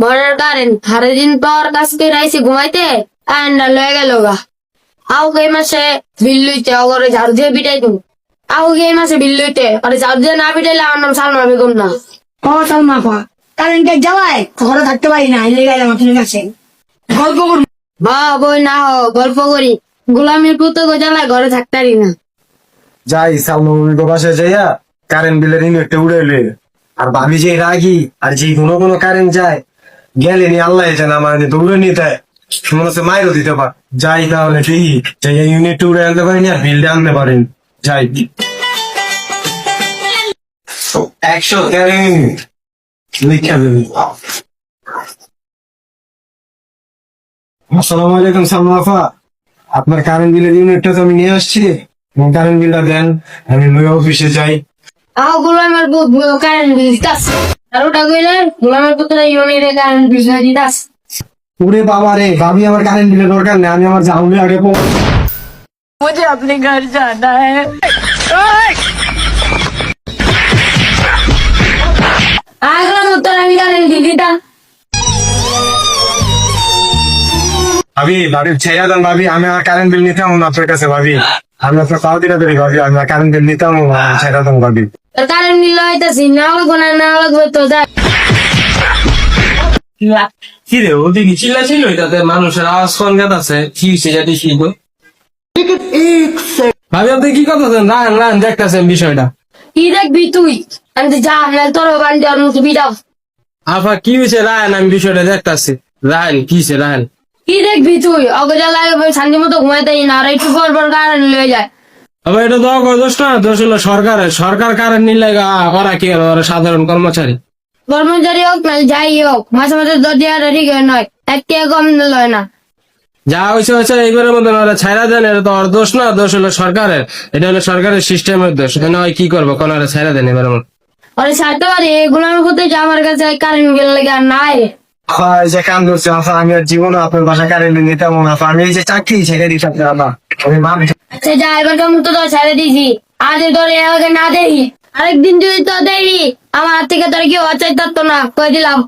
বড়ের current সারা দিন পর কাছকে রাইছে ঘুমাইতে আন্ডা লয়ে গেল গা। আও এই মাসে বিল লইতে অগরে ঝাড়ু দিয়ে পিটাই তুমি। আও এই মাসে বিল লইতে আরে ঝাড়ু দিয়ে না পিটাইলে আমার নাম সালমা বেগম না। ও সালমা আপা, কারেন্টের জ্বালায় ঘরে থাকতে পারি না, এলে গেলাম আপনার কাছে গল্প করবো। বা বই না হো গল্প করি, গোলামের পুতো জ্বালায় ঘরে থাকতারি না। যাই সালমা বাসায় যাইয়া কারেন্ট বিলের ইউনিটটা উড়াইলে। আর ভাবি যে রাগি, আর যে কোনো কারেন্ট যায় গেলে নি আল্লাহ জানে আমার দৌড়ে নিতে মনে হচ্ছে মাইরও দিতে পার। যাই তাহলে ঠিক যাই ইউনিটটা উড়ে আনতে পারিনি আর বিলটা আনতে পারিনি। যাই 113 লিখে দেবে। আসসালামু আলাইকুম সালমা আপা, আপনার কারেন্ট বিলের ইউনিটটা তো আমি নিয়ে আসছি, কারেন্ট বিলটা দেন, আমি অফিসে যাই। আও গোলামের পুত কারেন্ট বিল দিতাস আর ওটা কইলে গোলামের পুতরা ইউনিটে কারেন্ট বিল দিতাস। ওরে বাবা রে, ভাবি আমার কারেন্ট বিলের দরকার নেই, আমি আমার জাউলে আগে পড়ব। मुझे अपने घर जाना है। আগলা মতো আমি কারেন্ট বিল দিতাম। ভাবি ছেড়ে দেন ভাবি, আমি আর কারেন্ট বিল নিতাম না আপনার কাছে ভাবি, আমি আপনার পাও দিতে পারি ভাবি, আমি আর কারেন্ট বিল নিতাম না, ছেড়ে দেন ভাবি। কারেন্ট বিল হইতাছি না লাগবো না লাগবো তো যা। কি রে ওদিকে চিল্লা ছিল তাতে মানুষের আওয়াজ কোন গাত আছে কি হয়েছে যাতে শিখবো। ভাবি আপনি কি কথা রান রান দেখতেছেন বিষয়টা। কি দেখবি তুই? আমি তো যা তোর বাড়ি যাওয়ার মতো বিদাও। আফা কি হয়েছে রায়ন, আমি বিষয়টা দেখতেছি। রায়ন কি হয়েছে রায়ন? কি দেখবি তুই? অগজা লাগে শান্তি মতো ঘুমাইতে না, আর একটু পর পর কারেন্ট লয়ে যায়। আবার এটা তো দোষ না, দোষ হলো সরকারের। সরকার কারেন্ট নিলে ওরা কি হলো, ওরা সাধারণ কর্মচারী। কর্মচারী হোক না যাই হোক, মাঝে মাঝে 10 টাকা ঠিক নয়, 1 টাকা কম লয় না। যা হয়েছে হয়েছে, এইবারের মতন ওরা ছাইরা দেন, এটা তো ওর দোষ না, দোষ হলো সরকারের। এটা হলো সরকারের সিস্টেমের দোষ। এখানে হয় কি করবো, কোন ওরা ছাইরা দেন এবারের মতো। আরে ছাড়তে পারি এগুলোর মধ্যে যে আমার কাছে কারেন্ট বিল লাগে আর নাই। হয় যে কাম করছে আফা, আমি আর জীবনে আপনার বাসায় কারেন্ট বিল নিতাম না আফা, আমি এই যে চাকরি ছেড়ে দিতাম না, আমি ভাবি। আচ্ছা যা, এবার কেমন তো ছেড়ে দিছি, আজ তোর এলাকা না দেই, আরেকদিন তুই তো দেই আমার হাত থেকে তোর কি অচাই থাকতো না, কয়ে দিলাম।